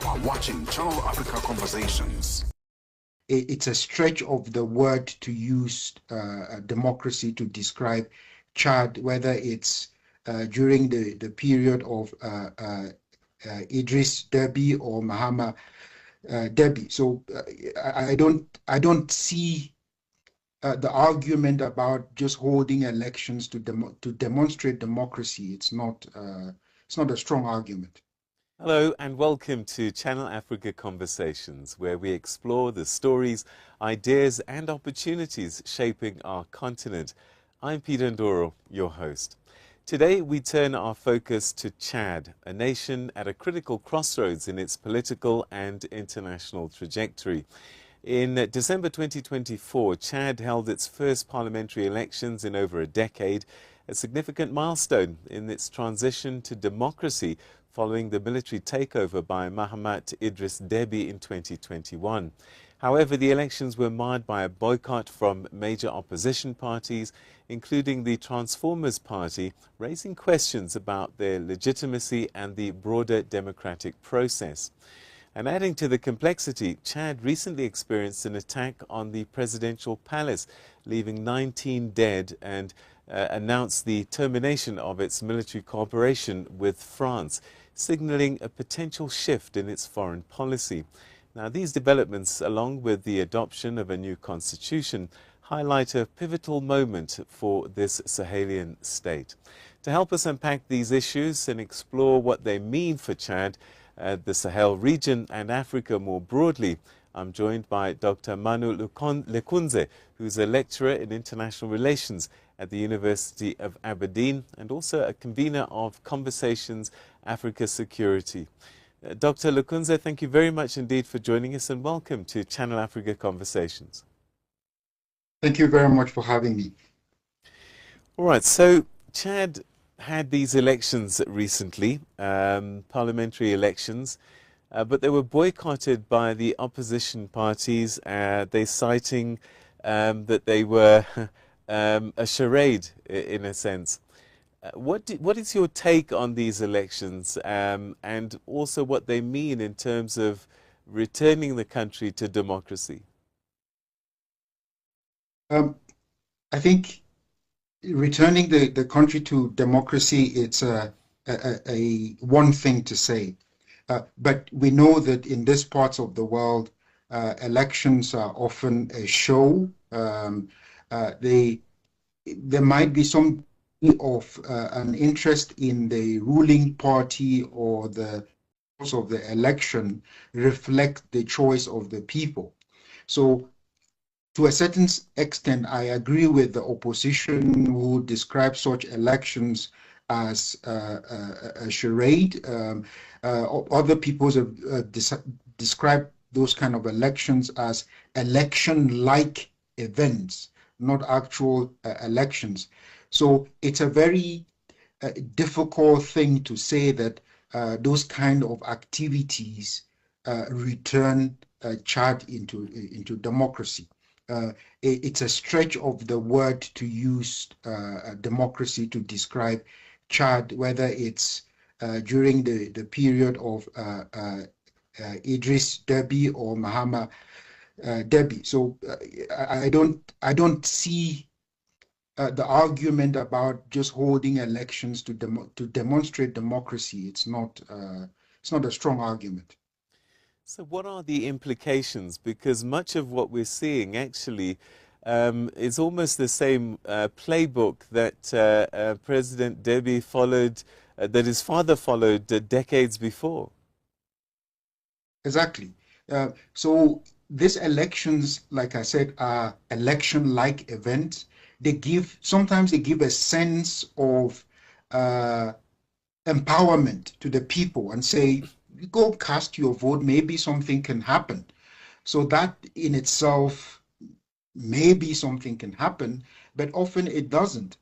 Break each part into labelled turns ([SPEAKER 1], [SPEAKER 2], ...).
[SPEAKER 1] are watching Channel Africa Conversations.
[SPEAKER 2] It's a stretch of the word to use democracy to describe Chad, whether it's during the period of Idris Deby or Mahama Deby. So I don't see the argument about just holding elections to demonstrate democracy. It's not a strong argument.
[SPEAKER 3] Hello and welcome to Channel Africa Conversations, where we explore the stories, ideas and opportunities shaping our continent. I'm Peter Ndoro, your host. Today we turn our focus to Chad, a nation at a critical crossroads in its political and international trajectory. In December 2024, Chad held its first parliamentary elections in over a decade, a significant milestone in its transition to democracy following the military takeover by Mahamat Idris Deby in 2021. However, the elections were marred by a boycott from major opposition parties, including the Transformers Party, raising questions about their legitimacy and the broader democratic process. And adding to the complexity, Chad recently experienced an attack on the presidential palace, leaving 19 dead, and announced the termination of its military cooperation with France, signaling a potential shift in its foreign policy. Now, these developments, along with the adoption of a new constitution, highlight a pivotal moment for this Sahelian state. To help us unpack these issues and explore what they mean for Chad, the Sahel region and Africa more broadly, I'm joined by Dr. Manu Lekunz, who's a lecturer in international relations at the University of Aberdeen and also a convener of Conversations Africa Security. Dr. Lekunz, thank you very much indeed for joining us and welcome to Channel Africa Conversations.
[SPEAKER 2] Thank you very much for having me.
[SPEAKER 3] All right, so Chad had these elections recently, parliamentary elections, but they were boycotted by the opposition parties. They citing that they were a charade, in a sense. What is your take on these elections and also what they mean in terms of returning the country to democracy?
[SPEAKER 2] I think returning the country to democracy, it's a one thing to say. But we know that in these parts of the world, elections are often a show. There might be some of an interest in the ruling party, or the results of the election reflect the choice of the people. So to a certain extent, I agree with the opposition who describe such elections as a charade. Other people have described those kind of elections as election-like events, not actual elections. So it's a very difficult thing to say that those kind of activities return Chad into democracy. It's a stretch of the word to use democracy to describe Chad, whether it's during the period of Idris Deby or Mahama Deby. So I don't see the argument about just holding elections to demonstrate democracy. It's not a strong argument.
[SPEAKER 3] So what are the implications? Because much of what we're seeing actually is almost the same playbook that President Deby followed, that his father followed decades before.
[SPEAKER 2] Exactly. So these elections, like I said, are election-like events. Sometimes they give a sense of empowerment to the people and say, go cast your vote, maybe something can happen. So that in itself, maybe something can happen, but often it doesn't.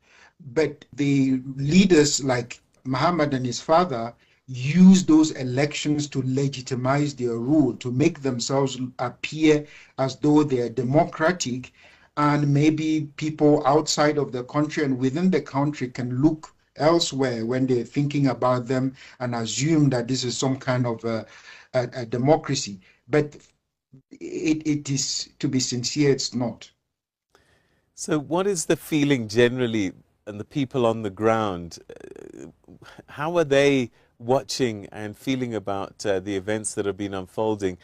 [SPEAKER 2] But the leaders like Muhammad and his father use those elections to legitimize their rule, to make themselves appear as though they are democratic, and maybe people outside of the country and within the country can look elsewhere when they're thinking about them and assume that this is some kind of a democracy. But it is, to be sincere, it's not.
[SPEAKER 3] So, what is the feeling generally, and the people on the ground? How are they watching and feeling about the events that have been unfolding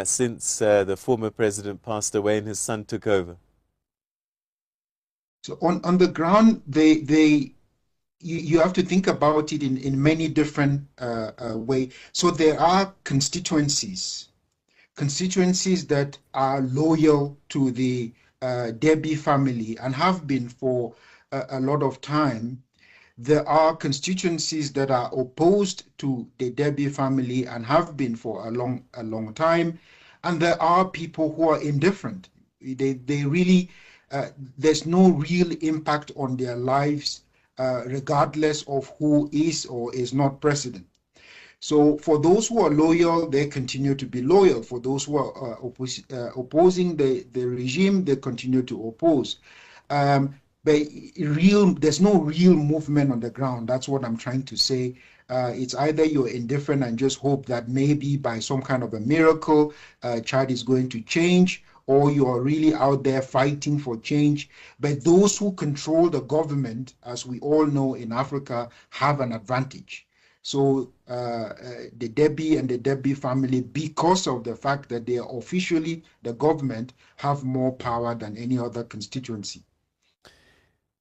[SPEAKER 3] since the former president passed away and his son took over?
[SPEAKER 2] So on the ground, you have to think about it in many different ways. So there are constituencies that are loyal to the Deby family and have been for a lot of time. There are constituencies that are opposed to the Deby family and have been for a long time. And there are people who are indifferent. They really, there's no real impact on their lives, regardless of who is or is not president. So for those who are loyal, they continue to be loyal. For those who are opposing the regime, they continue to oppose. But there's no real movement on the ground. That's what I'm trying to say. It's either you're indifferent and just hope that maybe by some kind of a miracle, Chad is going to change, or you are really out there fighting for change. But those who control the government, as we all know in Africa, have an advantage. So the Deby and the Deby family, because of the fact that they are officially the government, have more power than any other constituency.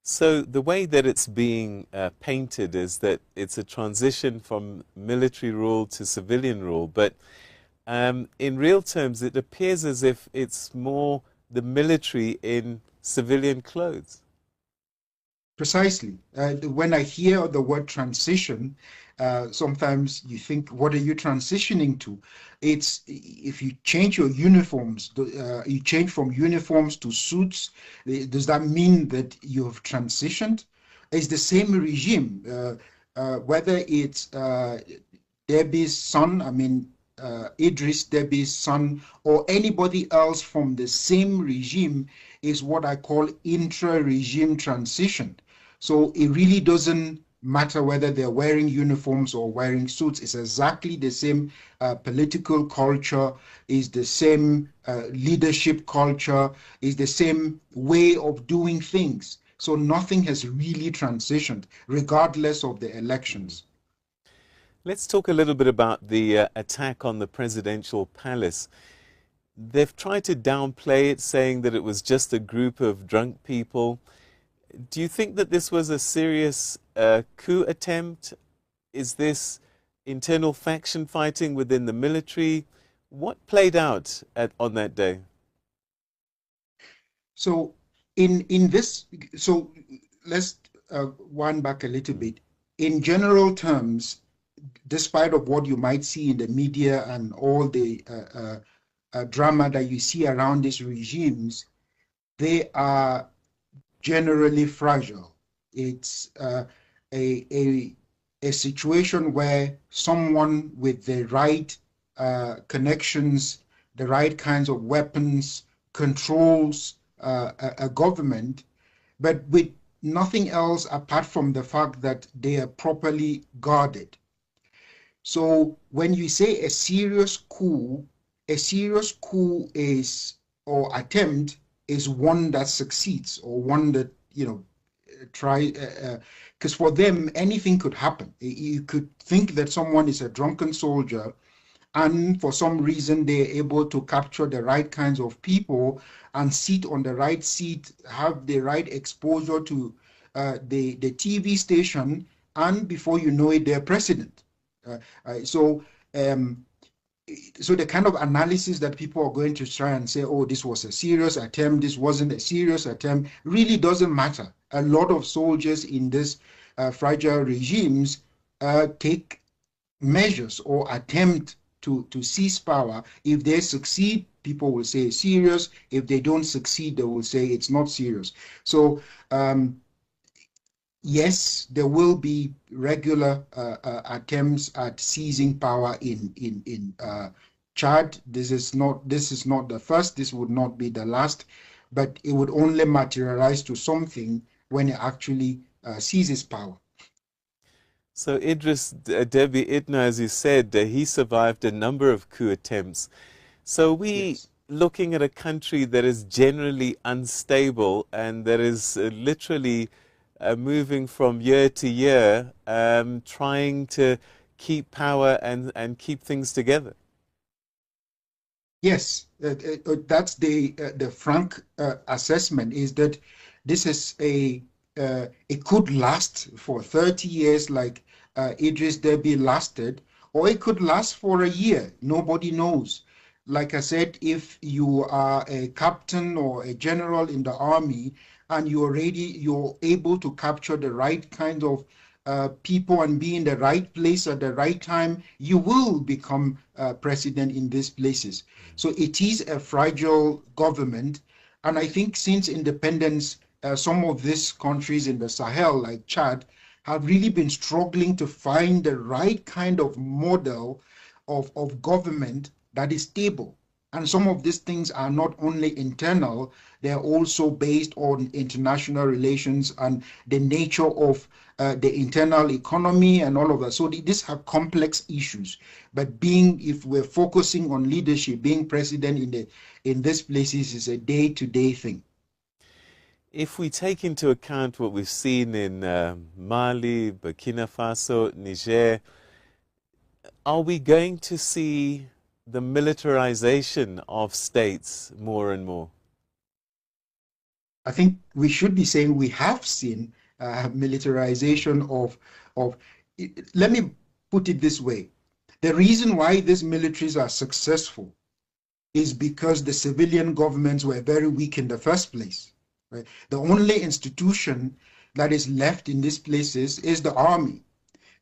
[SPEAKER 3] So the way that it's being painted is that it's a transition from military rule to civilian rule, but in real terms, it appears as if it's more the military in civilian clothes.
[SPEAKER 2] Precisely. When I hear the word transition, sometimes you think, what are you transitioning to? It's if you change your uniforms, you change from uniforms to suits, does that mean that you have transitioned? It's the same regime, whether it's Deby's son, Idris Deby's son, or anybody else from the same regime, is what I call intra-regime transition. So it really doesn't matter whether they're wearing uniforms or wearing suits. It's exactly the same political culture, is the same leadership culture, is the same way of doing things. So nothing has really transitioned, regardless of the elections.
[SPEAKER 3] Let's talk a little bit about the attack on the presidential palace. They've tried to downplay it, saying that it was just a group of drunk people. Do you think that this was a serious coup attempt? Is this internal faction fighting within the military? What played out on that day?
[SPEAKER 2] So in this, so let's wind back a little bit. In general terms, despite of what you might see in the media and all the drama that you see around these regimes, they are generally fragile. It's a situation where someone with the right connections, the right kinds of weapons, controls a government, but with nothing else apart from the fact that they are properly guarded. So when you say a serious coup is, or attempt, is one that succeeds, or one that, try, because for them, anything could happen. You could think that someone is a drunken soldier, and for some reason, they're able to capture the right kinds of people and sit on the right seat, have the right exposure to the TV station, and before you know it, they're president. So the kind of analysis that people are going to try and say, oh, this was a serious attempt, this wasn't a serious attempt, really doesn't matter. A lot of soldiers in this fragile regimes take measures or attempt to seize power. If they succeed, people will say it's serious. If they don't succeed, they will say it's not serious. So yes, there will be regular attempts at seizing power in Chad. This is not the first. This would not be the last, but it would only materialize to something when it actually seizes power.
[SPEAKER 3] So Idris Deby Itno, as you said, he survived a number of coup attempts. So we
[SPEAKER 2] Yes.
[SPEAKER 3] looking at a country that is generally unstable and that is literally moving from year to year, trying to keep power and keep things together.
[SPEAKER 2] Yes, that's the frank assessment is that this is it could last for 30 years like Idris Deby lasted, or it could last for a year. Nobody knows. Like I said, if you are a captain or a general in the army and you're able to capture the right kind of people and be in the right place at the right time, you will become president in these places. So it is a fragile government. And I think since independence, some of these countries in the Sahel, like Chad, have really been struggling to find the right kind of model of government that is stable. And some of these things are not only internal, they're also based on international relations and the nature of the internal economy and all of that. So these are complex issues. But if we're focusing on leadership, being president in these places is a day-to-day thing.
[SPEAKER 3] If we take into account what we've seen in Mali, Burkina Faso, Niger, are we going to see the militarization of states more and more?
[SPEAKER 2] I think we should be saying we have seen militarization of. Let me put it this way: the reason why these militaries are successful is because the civilian governments were very weak in the first place. Right? The only institution that is left in these places is the army,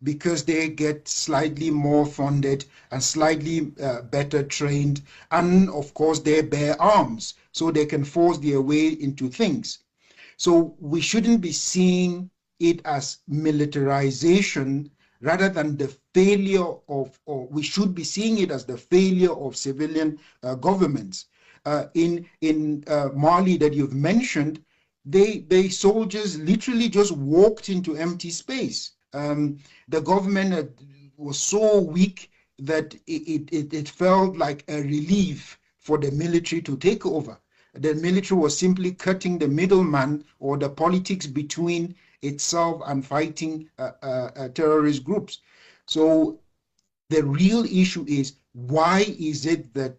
[SPEAKER 2] because they get slightly more funded and slightly better trained. And of course, they bear arms, so they can force their way into things. So we shouldn't be seeing it as militarization rather than the failure or we should be seeing it as the failure of civilian governments. In Mali that you've mentioned, they soldiers literally just walked into empty space. The government was so weak that it felt like a relief for the military to take over. The military was simply cutting the middleman or the politics between itself and fighting terrorist groups. So the real issue is, why is it that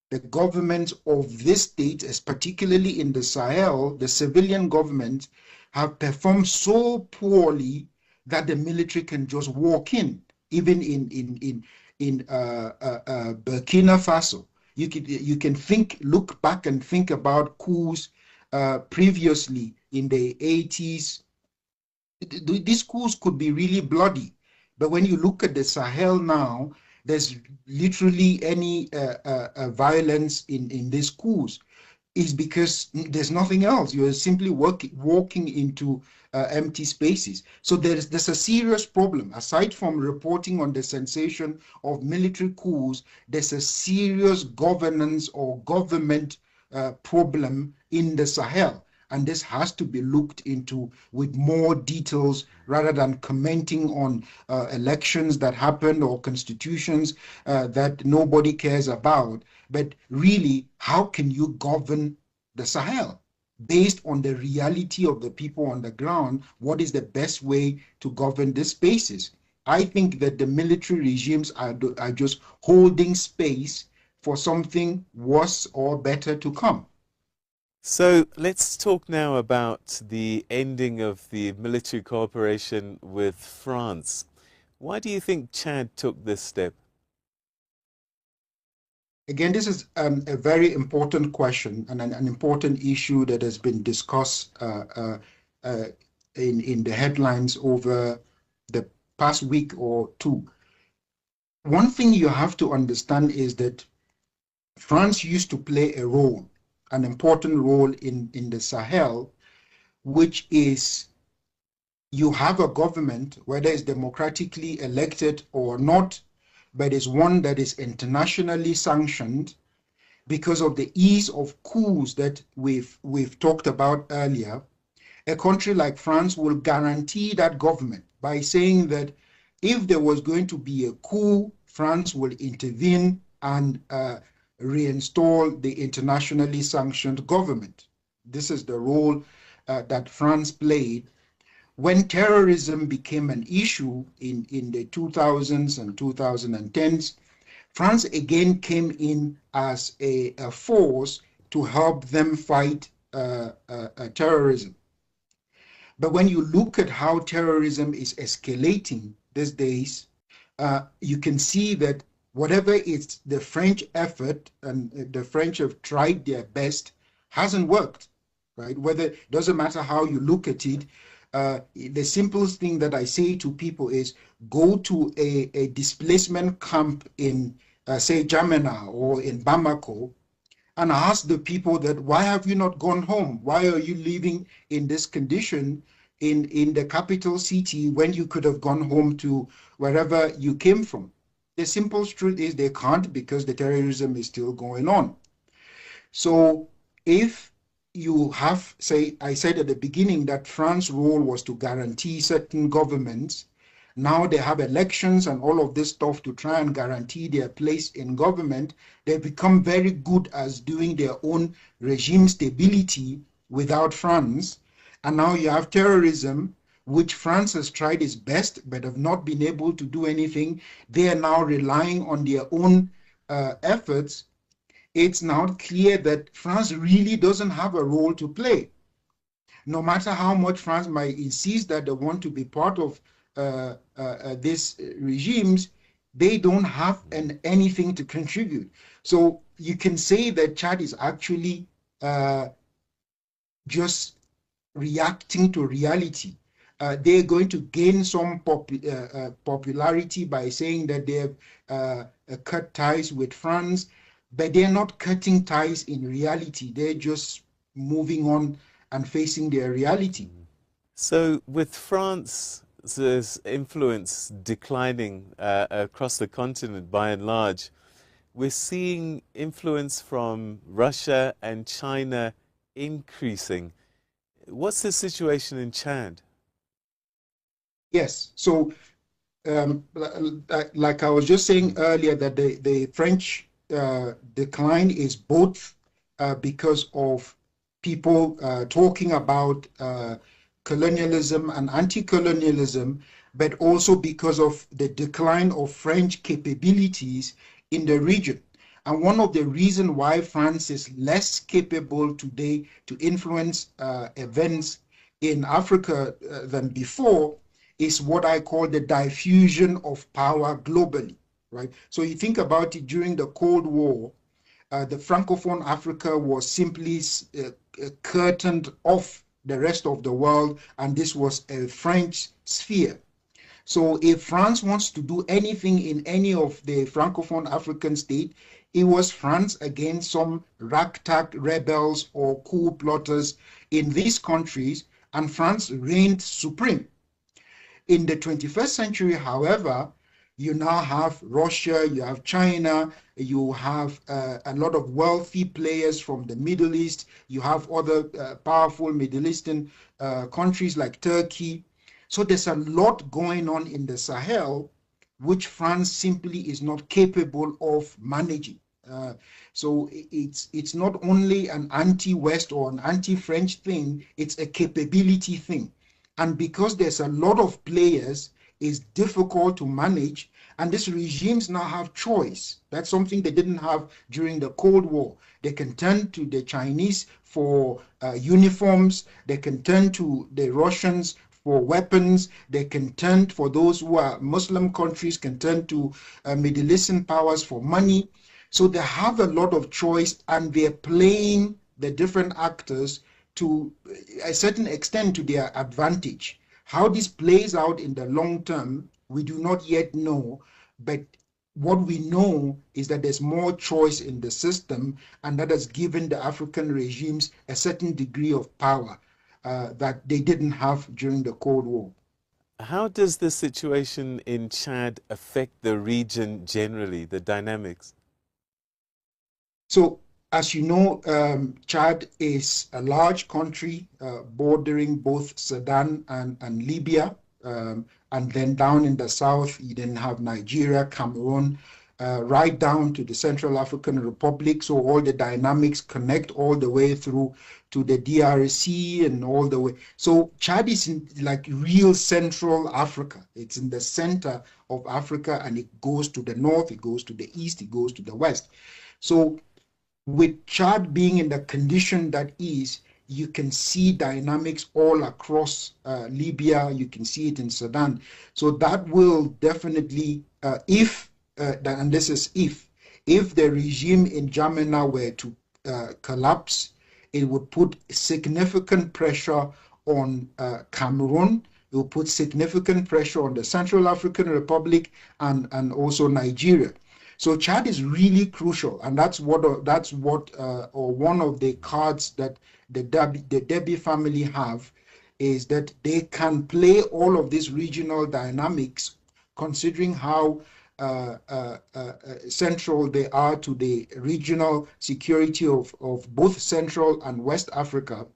[SPEAKER 2] the governments of this state, particularly in the Sahel, the civilian governments, have performed so poorly that the military can just walk in, even in Burkina Faso. You can look back and think about coups previously in the 80s. These coups could be really bloody, but when you look at the Sahel now, there's literally any violence in these coups is because there's nothing else. You're simply walking into empty spaces. So there's a serious problem. Aside from reporting on the sensation of military coups, there's a serious governance or government problem in the Sahel. And this has to be looked into with more details rather than commenting on elections that happened or constitutions that nobody cares about. But really, how can you govern the Sahel? Based on the reality of the people on the ground, what is the best way to govern these spaces? I think that the military regimes are just holding space for something worse or better to come.
[SPEAKER 3] So let's talk now about the ending of the military cooperation with France. Why do you think Chad took this step?
[SPEAKER 2] Again, this is a very important question and an important issue that has been discussed in the headlines over the past week or two. One thing you have to understand is that France used to play a role, an important role in the Sahel, which is you have a government, whether it's democratically elected or not, but is one that is internationally sanctioned because of the ease of coups that we've talked about earlier. A country like France will guarantee that government by saying that if there was going to be a coup, France will intervene and reinstall the internationally sanctioned government. This is the role that France played. When terrorism became an issue in the 2000s and 2010s, France again came in as a force to help them fight terrorism. But when you look at how terrorism is escalating these days, you can see that whatever is the French effort, and the French have tried their best, hasn't worked, right? Whether it doesn't matter how you look at it, the simplest thing that I say to people is go to a displacement camp in, say, Jamena or in Bamako, and ask the people that, why have you not gone home? Why are you living in this condition in the capital city when you could have gone home to wherever you came from? The simple truth is they can't, because the terrorism is still going on. So if you have, say, I said at the beginning that France's role was to guarantee certain governments. Now they have elections and all of this stuff to try and guarantee their place in government. They become very good as doing their own regime stability without France. And now you have terrorism, which France has tried its best but have not been able to do anything. They are now relying on their own efforts. It's now clear that France really doesn't have a role to play. No matter how much France might insist that they want to be part of these regimes, they don't have anything to contribute. So you can say that Chad is actually just reacting to reality. They're going to gain some popularity by saying that they have cut ties with France, but they're not cutting ties in reality. They're just moving on and facing their reality.
[SPEAKER 3] So with France's influence declining across the continent by and large, we're seeing influence from Russia and China increasing. What's the situation in Chad?
[SPEAKER 2] Yes, so like I was just saying earlier, that the French decline is both because of people talking about colonialism and anti-colonialism, but also because of the decline of French capabilities in the region. And one of the reasons why France is less capable today to influence events in Africa than before is what I call the diffusion of power globally, right? So you think about it, during the Cold War, the Francophone Africa was simply curtained off the rest of the world, and this was a French sphere. So if France wants to do anything in any of the Francophone African state, it was France against some ragtag rebels or coup plotters in these countries, and France reigned supreme. In the 21st century, however, you now have Russia, you have China, you have a lot of wealthy players from the Middle East, you have other powerful Middle Eastern countries like Turkey. So there's a lot going on in the Sahel, which France simply is not capable of managing. So it's not only an anti-West or an anti-French thing, it's a capability thing. And because there's a lot of players, it's difficult to manage, and these regimes now have choice. That's something they didn't have during the Cold War. They can turn to the Chinese for uniforms, they can turn to the Russians for weapons, they can turn, for those who are Muslim countries, can turn to Middle Eastern powers for money. So they have a lot of choice, and they're playing the different actors to a certain extent to their advantage. How this plays out in the long term, we do not yet know, but what we know is that there's more choice in the system, and that has given the African regimes a certain degree of power that they didn't have during the Cold War.
[SPEAKER 3] How does the situation in Chad affect the region generally, the dynamics?
[SPEAKER 2] So, as you know, Chad is a large country bordering both Sudan and Libya. and then down in the south, you then have Nigeria, Cameroon, right down to the Central African Republic. So all the dynamics connect all the way through to the DRC and all the way. So Chad is in like real Central Africa. It's in the center of Africa, and it goes to the north, it goes to the east, it goes to the west. So with Chad being in the condition that is, you can see dynamics all across Libya. You can see it in Sudan. So that will definitely, and this is if the regime in Jamena were to collapse, it would put significant pressure on Cameroon. It will put significant pressure on the Central African Republic and also Nigeria. So Chad is really crucial, and that's what or one of the cards that the Deby family have, is that they can play all of these regional dynamics, considering how central they are to the regional security of both Central and West Africa.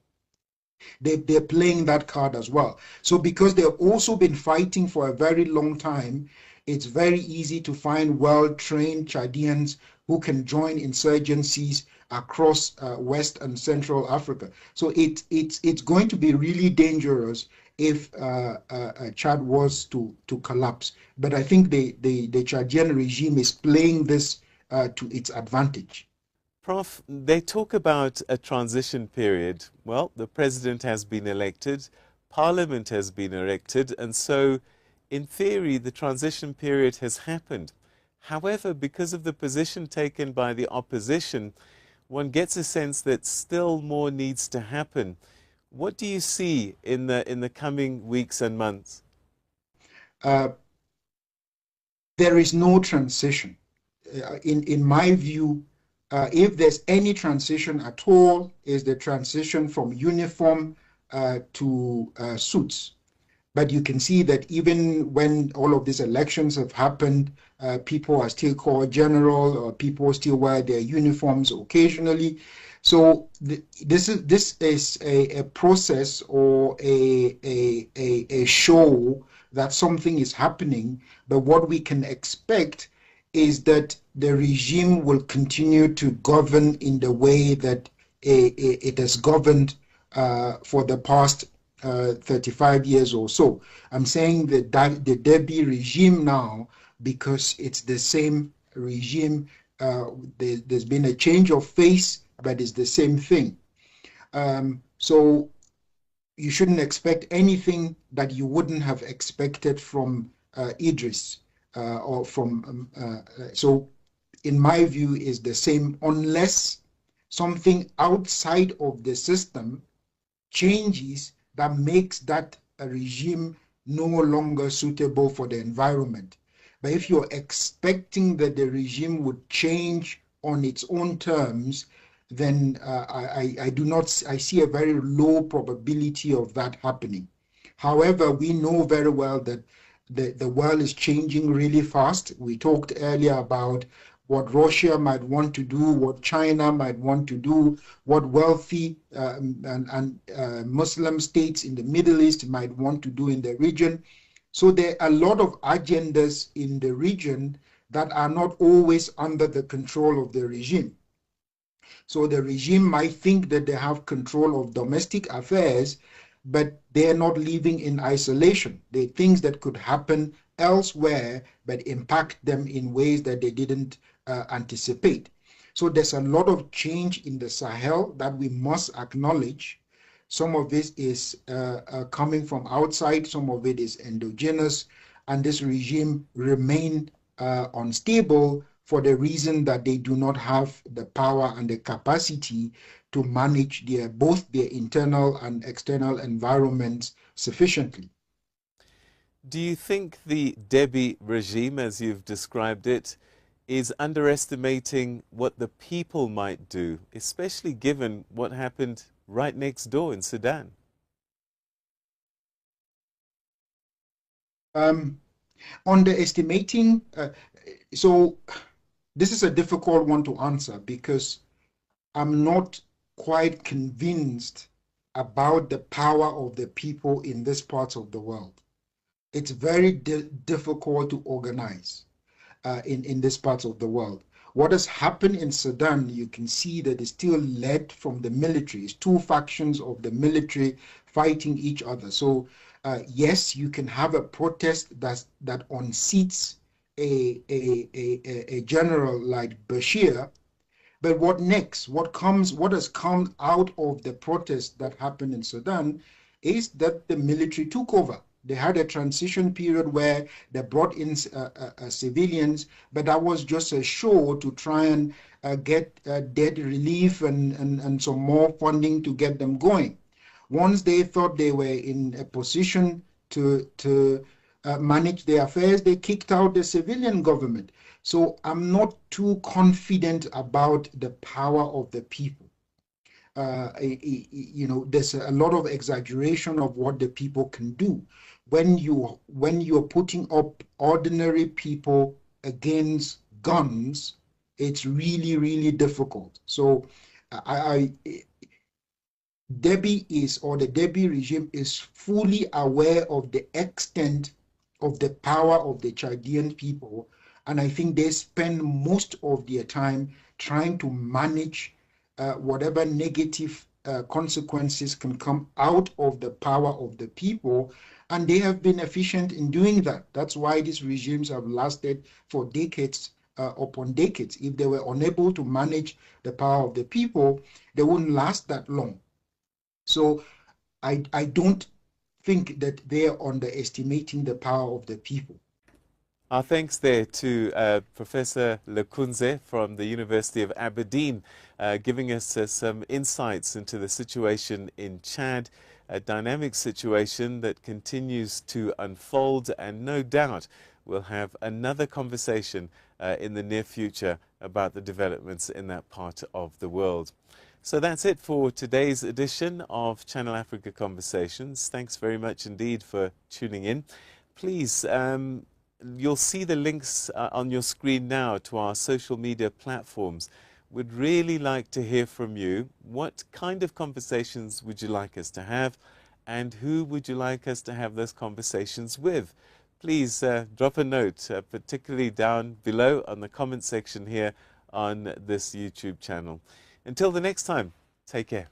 [SPEAKER 2] They're playing that card as well. So because they've also been fighting for a very long time, it's very easy to find well-trained Chadians who can join insurgencies across West and Central Africa. So it's going to be really dangerous if Chad was to collapse. But I think the Chadian regime is playing this to its advantage.
[SPEAKER 3] Prof, they talk about a transition period. Well, the president has been elected, parliament has been elected, and so in theory, the transition period has happened. However, because of the position taken by the opposition, one gets a sense that still more needs to happen. What do you see in the coming weeks and months?
[SPEAKER 2] There is no transition. In my view, if there's any transition at all, is the transition from uniform to suits. But you can see that even when all of these elections have happened, people are still called general, or people still wear their uniforms occasionally. So this is a process or a show that something is happening. But what we can expect is that the regime will continue to govern in the way that it has governed for the past 35 years or so. I'm saying the Deby regime now because it's the same regime. There's been a change of face, but it's the same thing. So you shouldn't expect anything that you wouldn't have expected from Idris or from. So in my view, is the same, unless something outside of the system changes that makes that regime no longer suitable for the environment. But if you're expecting that the regime would change on its own terms, then I see a very low probability of that happening. However, we know very well that the world is changing really fast. We talked earlier about what Russia might want to do, what China might want to do, what wealthy and Muslim states in the Middle East might want to do in the region. So there are a lot of agendas in the region that are not always under the control of the regime. So the regime might think that they have control of domestic affairs, but they're not living in isolation. There are things that could happen elsewhere, but impact them in ways that they didn't anticipate. So there's a lot of change in the Sahel that we must acknowledge. Some of this is coming from outside, some of it is endogenous, and this regime remain unstable for the reason that they do not have the power and the capacity to manage both their internal and external environments sufficiently.
[SPEAKER 3] Do you think the Deby regime, as you've described it, is underestimating what the people might do, especially given what happened right next door in Sudan?
[SPEAKER 2] Underestimating, so this is a difficult one to answer because I'm not quite convinced about the power of the people in this part of the world. it's very difficult to organize in this part of the world. What has happened in Sudan, you can see that it's still led from the military. It's two factions of the military fighting each other. So yes, you can have a protest that unseats a general like Bashir, but what next? What has come out of the protest that happened in Sudan is that the military took over. They had a transition period where they brought in civilians, but that was just a show to try and get debt relief and some more funding to get them going. Once they thought they were in a position to manage their affairs, they kicked out the civilian government. So I'm not too confident about the power of the people. There's a lot of exaggeration of what the people can do. When you're putting up ordinary people against guns, it's really, really difficult. So the Deby regime is fully aware of the extent of the power of the Chadian people, and I think they spend most of their time trying to manage whatever negative consequences can come out of the power of the people, and they have been efficient in doing that. That's why these regimes have lasted for decades upon decades. If they were unable to manage the power of the people, they wouldn't last that long. So I don't think that they're underestimating the power of the people.
[SPEAKER 3] Our thanks there to Professor Lekunz from the University of Aberdeen, giving us some insights into the situation in Chad, a dynamic situation that continues to unfold, and no doubt we'll have another conversation in the near future about the developments in that part of the world. So that's it for today's edition of Channel Africa Conversations. Thanks very much indeed for tuning in. Please, you'll see the links on your screen now to our social media platforms. We'd really like to hear from you. What kind of conversations would you like us to have? And who would you like us to have those conversations with? Please drop a note, particularly down below on the comment section here on this YouTube channel. Until the next time, take care.